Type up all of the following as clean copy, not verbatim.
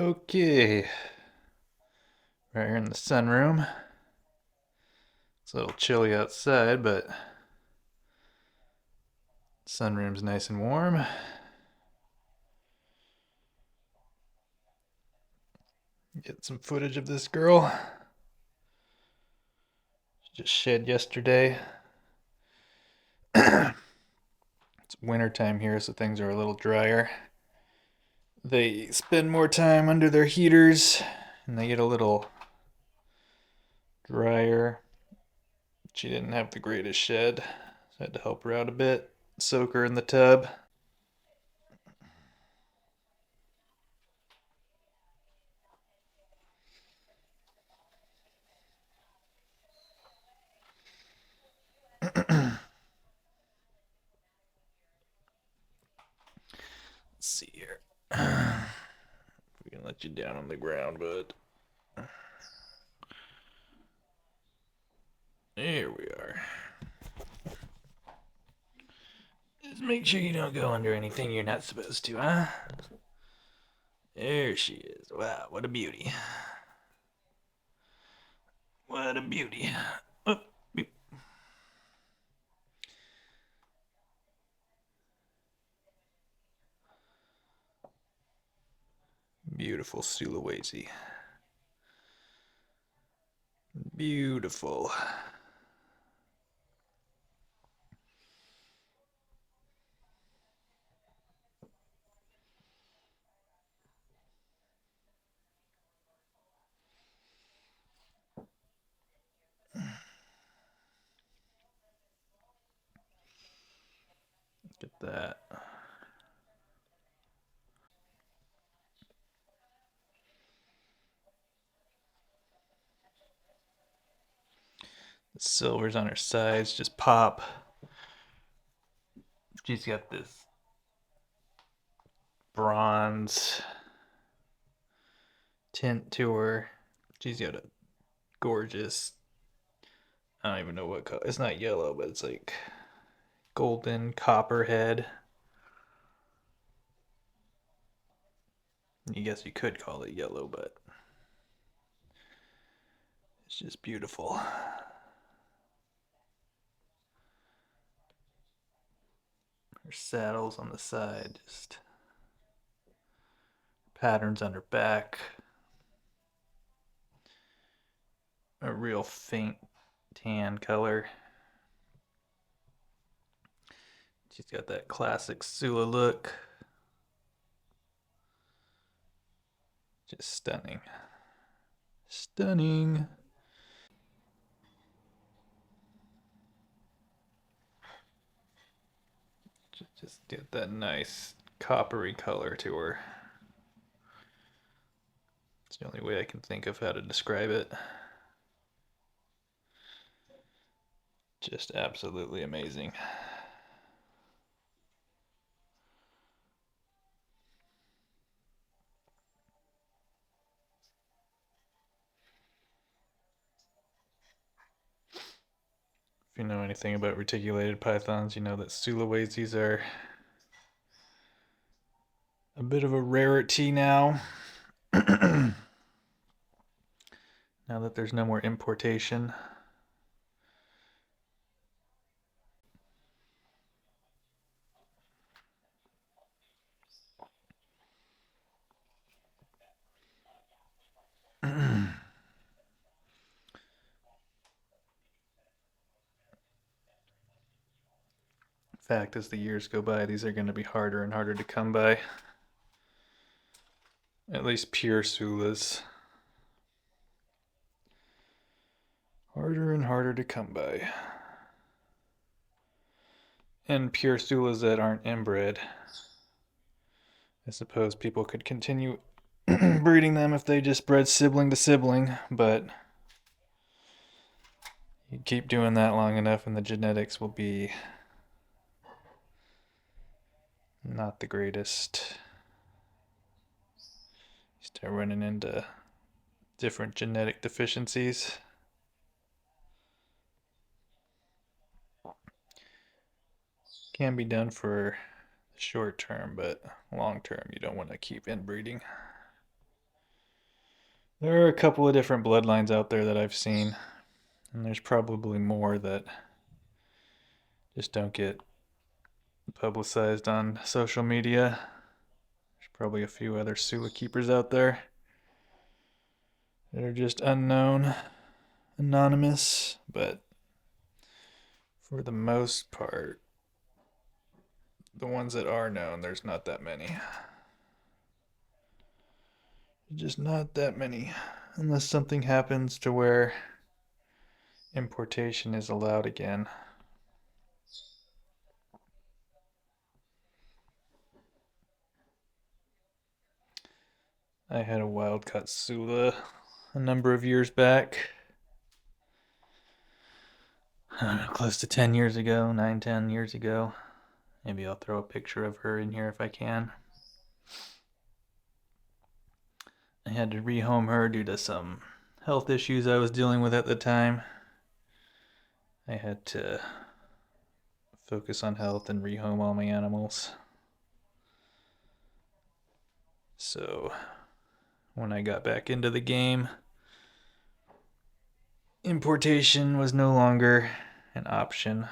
Okay, right here in the sunroom. It's a little chilly outside, but sunroom's nice and warm. Get some footage of this girl. She just shed yesterday. It's winter time here, so things are a little drier. They spend more time under their heaters and they get a little drier. She didn't have the greatest shed, so I had to help her out a bit, soak her in the tub. Let's see here. We can let you down on the ground, bud. There we are. Just make sure you don't go under anything you're not supposed to, huh? There she is. Wow, what a beauty. What a beauty. Oh, beautiful Sulawesi. Beautiful. Look at that. The silvers on her sides just pop. She's got this bronze tint to her. She's got a gorgeous, I don't even know what color. It's not yellow, but it's like golden copper head. I guess you could call it yellow, but it's just beautiful. Her saddles on the side, just patterns on her back. A real faint tan color. She's got that classic Sula look. Just stunning. Stunning. Just get that nice coppery color to her. It's the only way I can think of how to describe it. Just absolutely amazing. If you know anything about reticulated pythons, you know that Sulaweses are a bit of a rarity now. Now that there's no more importation. In fact, as the years go by, these are going to be harder and harder to come by. At least pure Sulas. Harder and harder to come by. And pure Sulas that aren't inbred. I suppose people could continue breeding them if they just bred sibling to sibling, but you keep doing that long enough and the genetics will be not the greatest. You start running into different genetic deficiencies. Can be done for the short term, but long term you don't want to keep inbreeding. There are a couple of different bloodlines out there that I've seen, and there's probably more that just don't get publicized on social media. There's probably a few other Sula keepers out there that are just unknown, anonymous, but for the most part, the ones that are known, there's not that many. Just not that many. Unless something happens to where importation is allowed again. I had a wild caught Sula a number of years back. I don't know, close to 10 years ago, 9, 10 years ago. Maybe I'll throw a picture of her in here if I can. I had to rehome her due to some health issues I was dealing with at the time. I had to focus on health and rehome all my animals. So when I got back into the game, importation was no longer an option.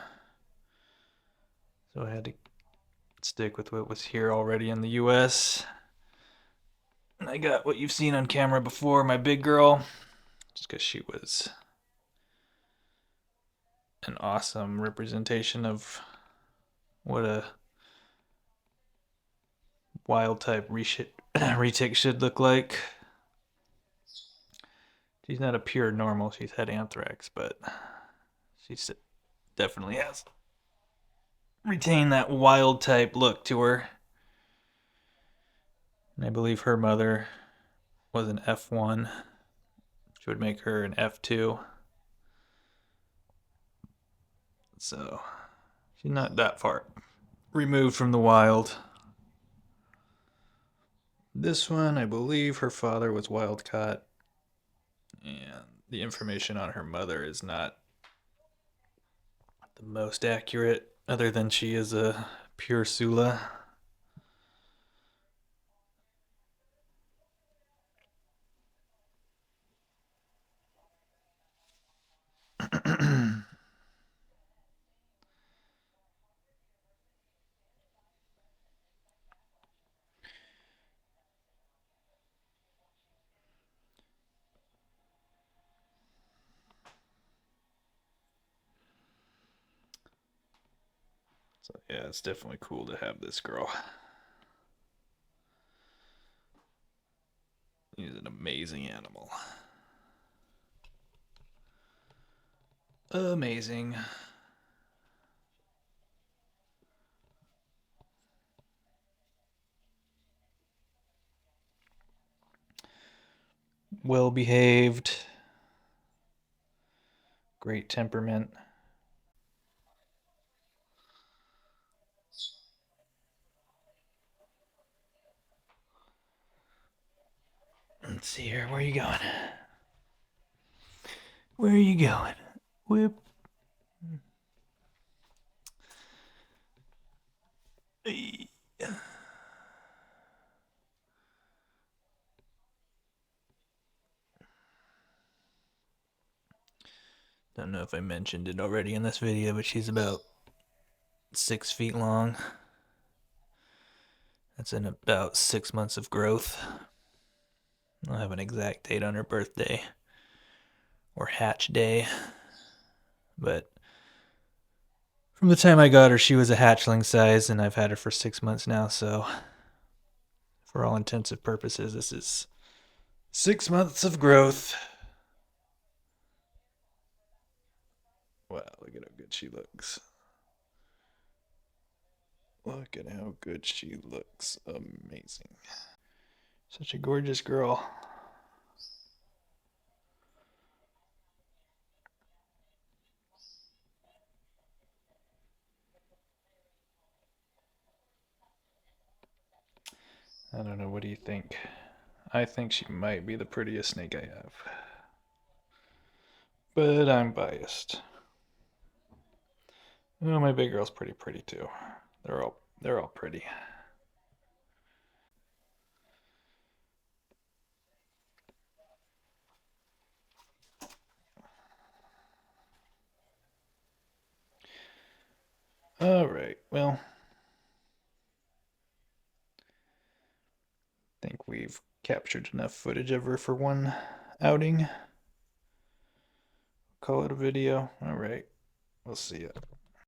So I had to stick with what was here already in the US. And I got what you've seen on camera before, my big girl, just because she was an awesome representation of what a wild type retic should look like. She's not a pure normal, she's had anthrax, but she definitely has retained that wild type look to her. And I believe her mother was an F1, which would make her an F2. So she's not that far removed from the wild. This one, I believe her father was wild caught, and the information on her mother is not the most accurate, other than she is a pure Sula. So yeah, it's definitely cool to have this girl. He's an amazing animal. Amazing. Well behaved. Great temperament. Let's see here. Where are you going? Where are you going? Whip. Don't know if I mentioned it already in this video, but she's about 6 feet long. That's in about 6 months of growth. I don't have an exact date on her birthday or hatch day, but from the time I got her, she was a hatchling size, and I've had her for 6 months now, so for all intents and purposes, this is 6 months of growth. Wow, look at how good she looks. Look at how good she looks. Amazing. Such a gorgeous girl. I don't know, what do you think? I think she might be the prettiest snake I have. But I'm biased. Oh, my big girl's pretty too. They're all pretty. right. Well, I think we've captured enough footage of her for one outing. Call it a video. All right. We'll see ya.